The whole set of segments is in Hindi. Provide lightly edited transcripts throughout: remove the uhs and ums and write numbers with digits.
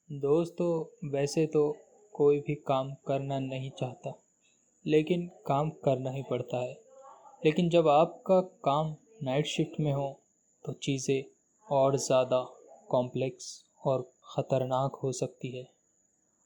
दोस्तों, वैसे तो कोई भी काम करना नहीं चाहता, लेकिन काम करना ही पड़ता है। लेकिन जब आपका काम नाइट शिफ्ट में हो तो चीज़ें और ज़्यादा कॉम्प्लेक्स और ख़तरनाक हो सकती है।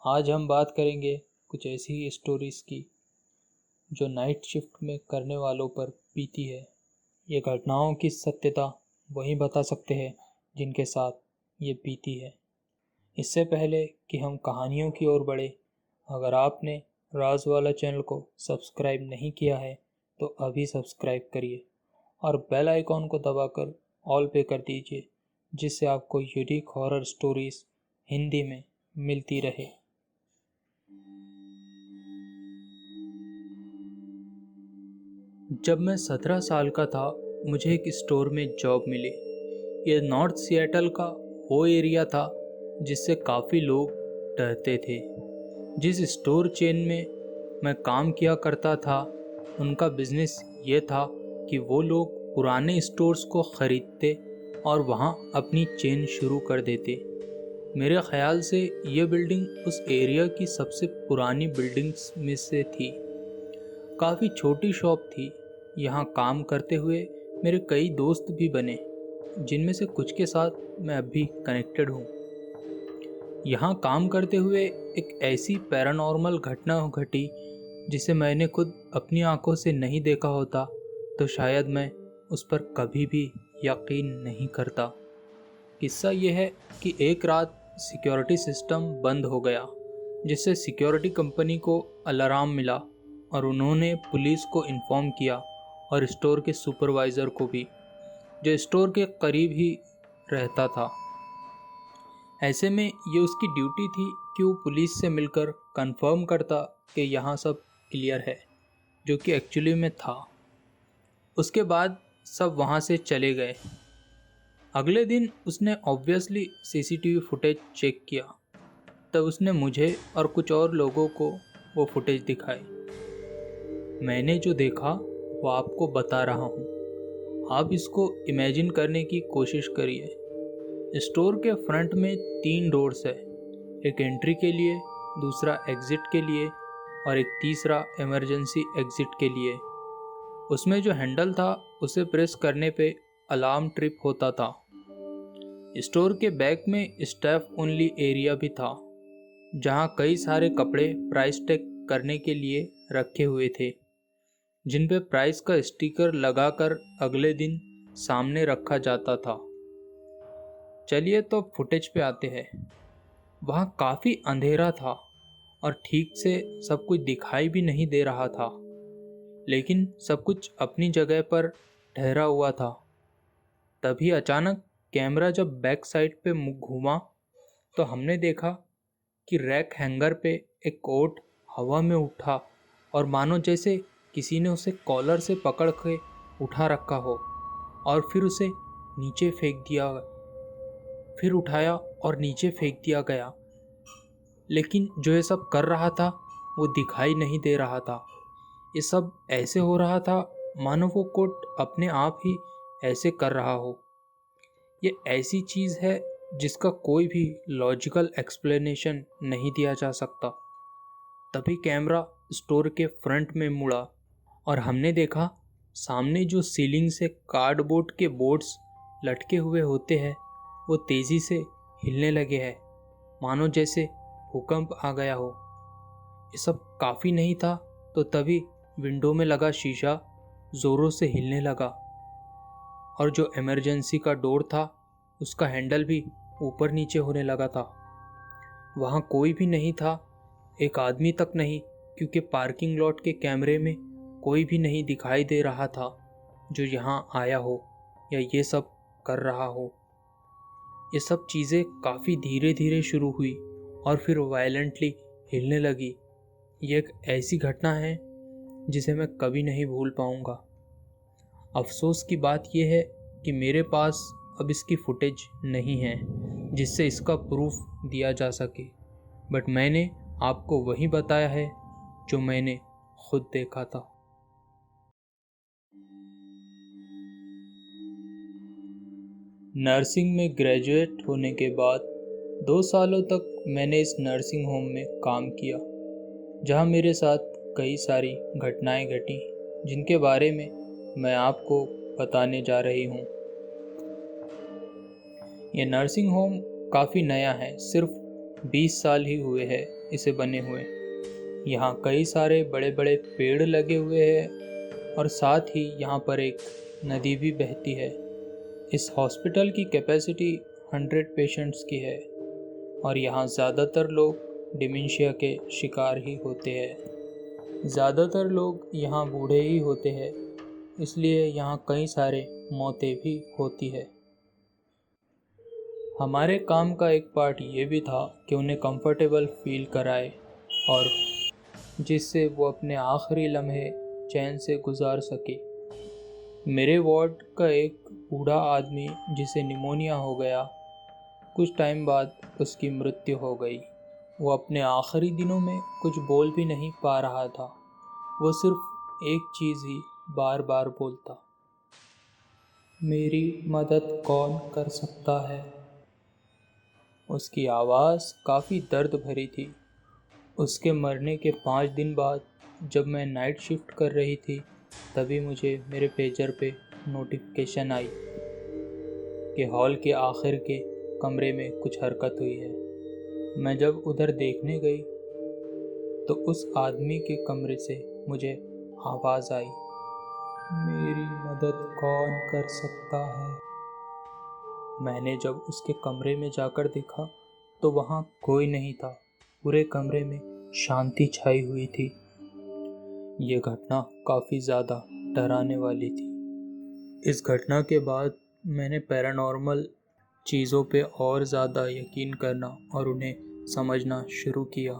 आज हम बात करेंगे कुछ ऐसी स्टोरीज़ की जो नाइट शिफ्ट में करने वालों पर बीती है। ये घटनाओं की सत्यता वही बता सकते हैं जिनके साथ ये बीती है। इससे पहले कि हम कहानियों की ओर बढ़े, अगर आपने राज वाला चैनल को सब्सक्राइब नहीं किया है तो अभी सब्सक्राइब करिए और बेल आइकॉन को दबाकर ऑल पे कर दीजिए, जिससे आपको यूनिक हॉरर स्टोरीज हिंदी में मिलती रहे। जब मैं 17 साल का था, मुझे एक स्टोर में जॉब मिली। यह नॉर्थ सिएटल का वो एरिया था जिससे काफ़ी लोग डरते थे। जिस स्टोर चेन में मैं काम किया करता था, उनका बिजनेस ये था कि वो लोग पुराने स्टोर्स को ख़रीदते और वहाँ अपनी चेन शुरू कर देते। मेरे ख़्याल से ये बिल्डिंग उस एरिया की सबसे पुरानी बिल्डिंग्स में से थी। काफ़ी छोटी शॉप थी। यहाँ काम करते हुए मेरे कई दोस्त भी बने, जिनमें से कुछ के साथ मैं अब भी कनेक्टेड हूँ। यहाँ काम करते हुए एक ऐसी पैरानॉर्मल घटना घटी जिसे मैंने खुद अपनी आंखों से नहीं देखा होता तो शायद मैं उस पर कभी भी यकीन नहीं करता। किस्सा ये है कि एक रात सिक्योरिटी सिस्टम बंद हो गया, जिससे सिक्योरिटी कंपनी को अलार्म मिला और उन्होंने पुलिस को इन्फॉर्म किया और स्टोर के सुपरवाइज़र को भी, जो स्टोर के करीब ही रहता था। ऐसे में ये उसकी ड्यूटी थी कि वो पुलिस से मिलकर कंफर्म करता कि यहाँ सब क्लियर है, जो कि एक्चुअली में था। उसके बाद सब वहाँ से चले गए। अगले दिन उसने ऑब्वियसली सीसीटीवी फुटेज चेक किया। तब उसने मुझे और कुछ और लोगों को वो फुटेज दिखाई। मैंने जो देखा वो आपको बता रहा हूँ। आप इसको इमेजिन करने की कोशिश करिए। स्टोर के फ्रंट में 3 डोर्स है, एक एंट्री के लिए, दूसरा एग्ज़िट के लिए और एक तीसरा इमरजेंसी एग्ज़िट के लिए। उसमें जो हैंडल था उसे प्रेस करने पे अलार्म ट्रिप होता था। स्टोर के बैक में स्टाफ ओनली एरिया भी था, जहाँ कई सारे कपड़े प्राइस टैग करने के लिए रखे हुए थे, जिन पे प्राइस का स्टिकर लगाकर अगले दिन सामने रखा जाता था। चलिए तो फुटेज पे आते हैं। वहाँ काफ़ी अंधेरा था और ठीक से सब कुछ दिखाई भी नहीं दे रहा था, लेकिन सब कुछ अपनी जगह पर ठहरा हुआ था। तभी अचानक कैमरा जब बैक साइड पे मुँह घूमा तो हमने देखा कि रैक हैंगर पे एक कोट हवा में उठा और मानो जैसे किसी ने उसे कॉलर से पकड़ के उठा रखा हो और फिर उसे नीचे फेंक दिया, फिर उठाया और नीचे फेंक दिया गया। लेकिन जो ये सब कर रहा था वो दिखाई नहीं दे रहा था। ये सब ऐसे हो रहा था मानो वो कोट अपने आप ही ऐसे कर रहा हो। ये ऐसी चीज़ है जिसका कोई भी लॉजिकल एक्सप्लेनेशन नहीं दिया जा सकता। तभी कैमरा स्टोर के फ्रंट में मुड़ा और हमने देखा सामने जो सीलिंग से कार्डबोर्ड के बोर्ड्स लटके हुए होते हैं वो तेज़ी से हिलने लगे हैं, मानो जैसे भूकंप आ गया हो। ये सब काफ़ी नहीं था तो तभी विंडो में लगा शीशा ज़ोरों से हिलने लगा और जो इमरजेंसी का डोर था उसका हैंडल भी ऊपर नीचे होने लगा था। वहाँ कोई भी नहीं था, एक आदमी तक नहीं, क्योंकि पार्किंग लॉट के कैमरे में कोई भी नहीं दिखाई दे रहा था जो यहाँ आया हो या ये सब कर रहा हो। ये सब चीज़ें काफ़ी धीरे धीरे शुरू हुई और फिर वायलेंटली हिलने लगी। ये एक ऐसी घटना है जिसे मैं कभी नहीं भूल पाऊँगा। अफसोस की बात यह है कि मेरे पास अब इसकी फुटेज नहीं है जिससे इसका प्रूफ दिया जा सके, बट मैंने आपको वही बताया है जो मैंने खुद देखा था। नर्सिंग में ग्रेजुएट होने के बाद 2 सालों तक मैंने इस नर्सिंग होम में काम किया, जहां मेरे साथ कई सारी घटनाएं घटी, जिनके बारे में मैं आपको बताने जा रही हूं। ये नर्सिंग होम काफ़ी नया है, सिर्फ 20 साल ही हुए हैं इसे बने हुए। यहाँ कई सारे बड़े बड़े पेड़ लगे हुए हैं और साथ ही यहाँ पर एक नदी भी बहती है। इस हॉस्पिटल की कैपेसिटी 100 पेशेंट्स की है और यहाँ ज़्यादातर लोग डिमेंशिया के शिकार ही होते हैं। ज़्यादातर लोग यहाँ बूढ़े ही होते हैं, इसलिए यहाँ कई सारे मौतें भी होती है। हमारे काम का एक पार्ट ये भी था कि उन्हें कंफर्टेबल फील कराए और जिससे वो अपने आखिरी लम्हे चैन से गुजार सके। मेरे वार्ड का एक बूढ़ा आदमी जिसे निमोनिया हो गया, कुछ टाइम बाद उसकी मृत्यु हो गई। वो अपने आखिरी दिनों में कुछ बोल भी नहीं पा रहा था। वो सिर्फ एक चीज़ ही बार बार बोलता, मेरी मदद कौन कर सकता है। उसकी आवाज़ काफ़ी दर्द भरी थी। उसके मरने के 5 दिन बाद जब मैं नाइट शिफ्ट कर रही थी, तभी मुझे मेरे पेजर पे नोटिफिकेशन आई कि हॉल के आखिर के कमरे में कुछ हरकत हुई है। मैं जब उधर देखने गई तो उस आदमी के कमरे से मुझे आवाज़ आई, मेरी मदद कौन कर सकता है। मैंने जब उसके कमरे में जाकर देखा तो वहाँ कोई नहीं था। पूरे कमरे में शांति छाई हुई थी। ये घटना काफ़ी ज़्यादा डराने वाली थी। इस घटना के बाद मैंने पैरानॉर्मल चीज़ों पे और ज़्यादा यकीन करना और उन्हें समझना शुरू किया।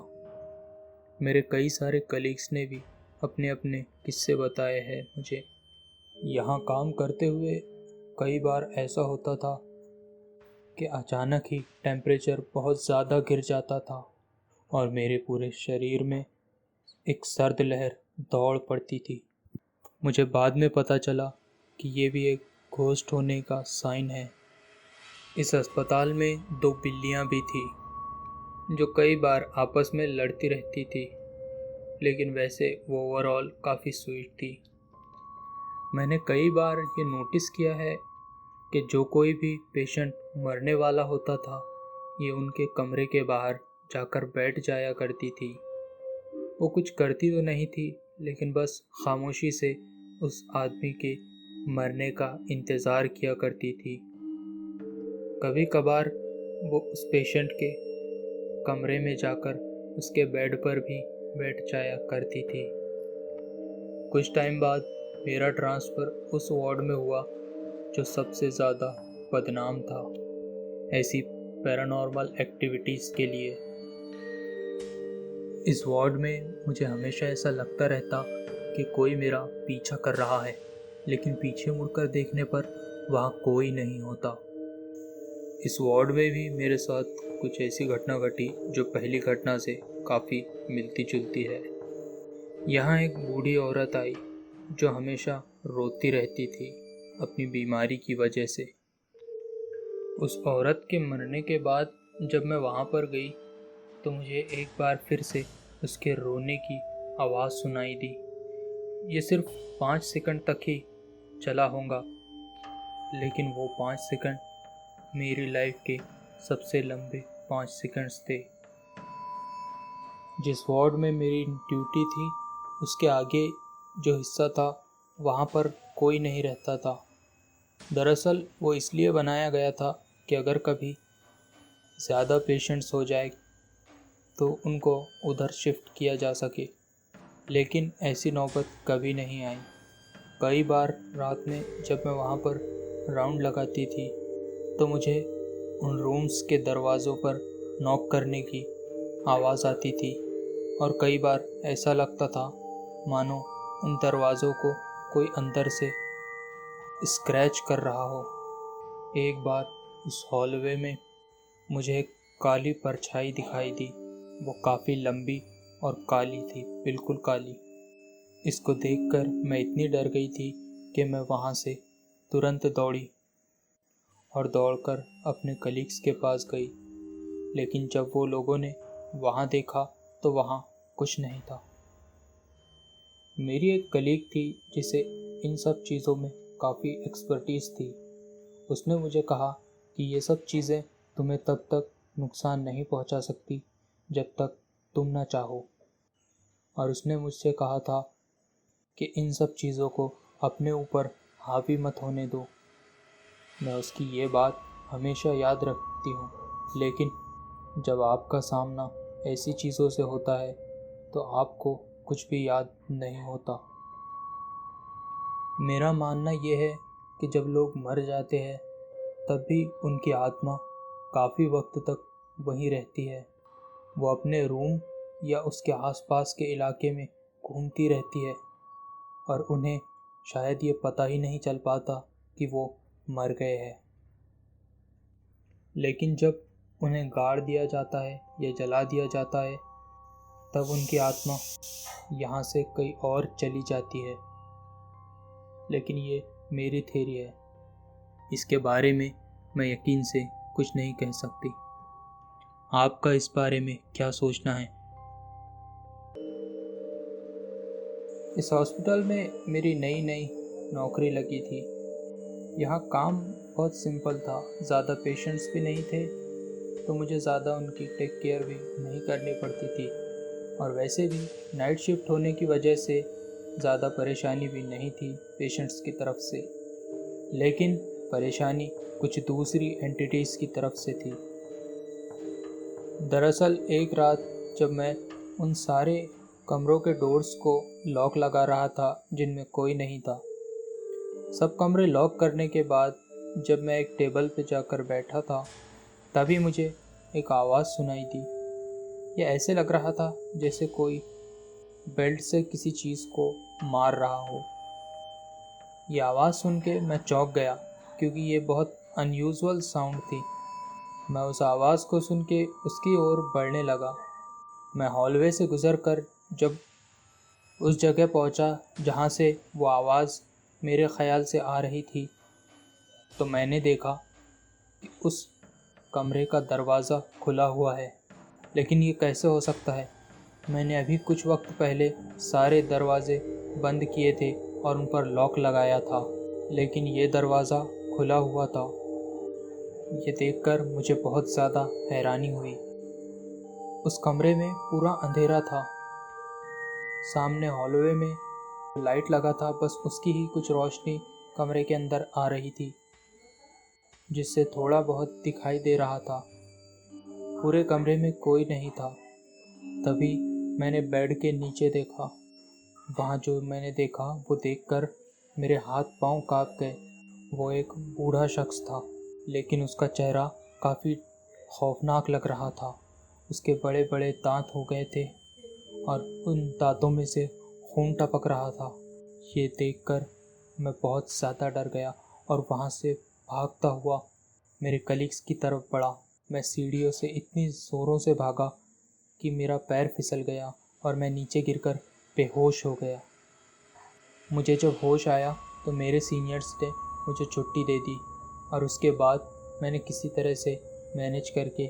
मेरे कई सारे कलीग्स ने भी अपने अपने किस्से बताए हैं मुझे। यहाँ काम करते हुए कई बार ऐसा होता था कि अचानक ही टेम्परेचर बहुत ज़्यादा गिर जाता था और मेरे पूरे शरीर में एक सर्द लहर दौड़ पड़ती थी। मुझे बाद में पता चला कि ये भी एक घोस्ट होने का साइन है। इस अस्पताल में 2 बिल्लियाँ भी थी जो कई बार आपस में लड़ती रहती थी, लेकिन वैसे वो ओवरऑल काफ़ी स्वीट थी। मैंने कई बार ये नोटिस किया है कि जो कोई भी पेशेंट मरने वाला होता था, ये उनके कमरे के बाहर जाकर बैठ जाया करती थी। वो कुछ करती तो नहीं थी, लेकिन बस खामोशी से उस आदमी के मरने का इंतज़ार किया करती थी। कभी कभार वो उस पेशेंट के कमरे में जाकर उसके बेड पर भी बैठ जाया करती थी। कुछ टाइम बाद मेरा ट्रांसफ़र उस वार्ड में हुआ जो सबसे ज़्यादा बदनाम था ऐसी पैरानॉर्मल एक्टिविटीज़ के लिए। इस वार्ड में मुझे हमेशा ऐसा लगता रहता कि कोई मेरा पीछा कर रहा है, लेकिन पीछे मुड़कर देखने पर वहाँ कोई नहीं होता। इस वार्ड में भी मेरे साथ कुछ ऐसी घटना घटी जो पहली घटना से काफ़ी मिलती जुलती है। यहाँ एक बूढ़ी औरत आई जो हमेशा रोती रहती थी अपनी बीमारी की वजह से। उस औरत के मरने के बाद जब मैं वहाँ पर गई तो मुझे एक बार फिर से उसके रोने की आवाज़ सुनाई दी। ये सिर्फ 5 सेकंड तक ही चला होगा, लेकिन वो 5 सेकंड मेरी लाइफ के सबसे लंबे 5 सेकंड्स थे। जिस वार्ड में मेरी ड्यूटी थी, उसके आगे जो हिस्सा था वहाँ पर कोई नहीं रहता था। दरअसल वो इसलिए बनाया गया था कि अगर कभी ज़्यादा पेशेंट्स हो जाए तो उनको उधर शिफ्ट किया जा सके, लेकिन ऐसी नौबत कभी नहीं आई। कई बार रात में जब मैं वहाँ पर राउंड लगाती थी तो मुझे उन रूम्स के दरवाज़ों पर नॉक करने की आवाज़ आती थी और कई बार ऐसा लगता था मानो उन दरवाज़ों को कोई अंदर से स्क्रैच कर रहा हो। एक बार उस हॉलवे में मुझे एक काली परछाई दिखाई दी। वो काफ़ी लंबी और काली थी, बिल्कुल काली। इसको देखकर मैं इतनी डर गई थी कि मैं वहाँ से तुरंत दौड़ी और दौड़कर अपने कलीग्स के पास गई। लेकिन जब वो लोगों ने वहाँ देखा तो वहाँ कुछ नहीं था। मेरी एक कलीग थी जिसे इन सब चीज़ों में काफ़ी एक्सपर्टीज़ थी। उसने मुझे कहा कि ये सब चीज़ें तुम्हें तब तक नुकसान नहीं पहुंचा सकती जब तक तुम ना चाहो, और उसने मुझसे कहा था कि इन सब चीज़ों को अपने ऊपर हावी मत होने दो। मैं उसकी ये बात हमेशा याद रखती हूँ, लेकिन जब आपका सामना ऐसी चीज़ों से होता है तो आपको कुछ भी याद नहीं होता। मेरा मानना ये है कि जब लोग मर जाते हैं तब भी उनकी आत्मा काफ़ी वक्त तक वहीं रहती है। वो अपने रूम या उसके आसपास के इलाके में घूमती रहती है और उन्हें शायद ये पता ही नहीं चल पाता कि वो मर गए हैं। लेकिन जब उन्हें गाड़ दिया जाता है या जला दिया जाता है तब उनकी आत्मा यहाँ से कहीं और चली जाती है। लेकिन ये मेरी थ्योरी है, इसके बारे में मैं यकीन से कुछ नहीं कह सकती। आपका इस बारे में क्या सोचना है? इस हॉस्पिटल में मेरी नई नई नौकरी लगी थी। यहाँ काम बहुत सिंपल था, ज़्यादा पेशेंट्स भी नहीं थे तो मुझे ज़्यादा उनकी टेक केयर भी नहीं करनी पड़ती थी, और वैसे भी नाइट शिफ्ट होने की वजह से ज़्यादा परेशानी भी नहीं थी पेशेंट्स की तरफ से। लेकिन परेशानी कुछ दूसरी एंटिटीज़ की तरफ से थी। दरअसल एक रात जब मैं उन सारे कमरों के डोर्स को लॉक लगा रहा था जिनमें कोई नहीं था, सब कमरे लॉक करने के बाद जब मैं एक टेबल पर जाकर बैठा था तभी मुझे एक आवाज़ सुनाई दी। यह ऐसे लग रहा था जैसे कोई बेल्ट से किसी चीज़ को मार रहा हो। ये आवाज़ सुन के मैं चौंक गया क्योंकि ये बहुत अनयूजुअल साउंड थी। मैं उस आवाज़ को सुन के उसकी ओर बढ़ने लगा। मैं हॉलवे से गुज़र कर जब उस जगह पहुंचा जहां से वो आवाज़ मेरे ख़्याल से आ रही थी तो मैंने देखा कि उस कमरे का दरवाज़ा खुला हुआ है। लेकिन ये कैसे हो सकता है? मैंने अभी कुछ वक्त पहले सारे दरवाज़े बंद किए थे और उन पर लॉक लगाया था, लेकिन ये दरवाज़ा खुला हुआ था। ये देखकर मुझे बहुत ज़्यादा हैरानी हुई। उस कमरे में पूरा अंधेरा था। सामने हॉलवे में लाइट लगा था, बस उसकी ही कुछ रोशनी कमरे के अंदर आ रही थी जिससे थोड़ा बहुत दिखाई दे रहा था। पूरे कमरे में कोई नहीं था। तभी मैंने बेड के नीचे देखा। वहाँ जो मैंने देखा वो देखकर मेरे हाथ पांव कांप गए। वो एक बूढ़ा शख्स था, लेकिन उसका चेहरा काफ़ी खौफनाक लग रहा था। उसके बड़े बड़े दांत हो गए थे और उन दांतों में से खून टपक रहा था। ये देखकर मैं बहुत ज़्यादा डर गया और वहाँ से भागता हुआ मेरे कलीग्स की तरफ बढ़ा। मैं सीढ़ियों से इतनी ज़ोरों से भागा कि मेरा पैर फिसल गया और मैं नीचे गिरकर बेहोश हो गया। मुझे जब होश आया तो मेरे सीनियर्स ने मुझे छुट्टी दे दी और उसके बाद मैंने किसी तरह से मैनेज करके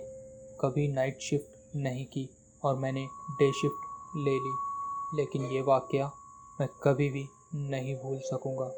कभी नाइट शिफ्ट नहीं की और मैंने डे शिफ्ट ले ली। लेकिन ये वाक़या मैं कभी भी नहीं भूल सकूँगा।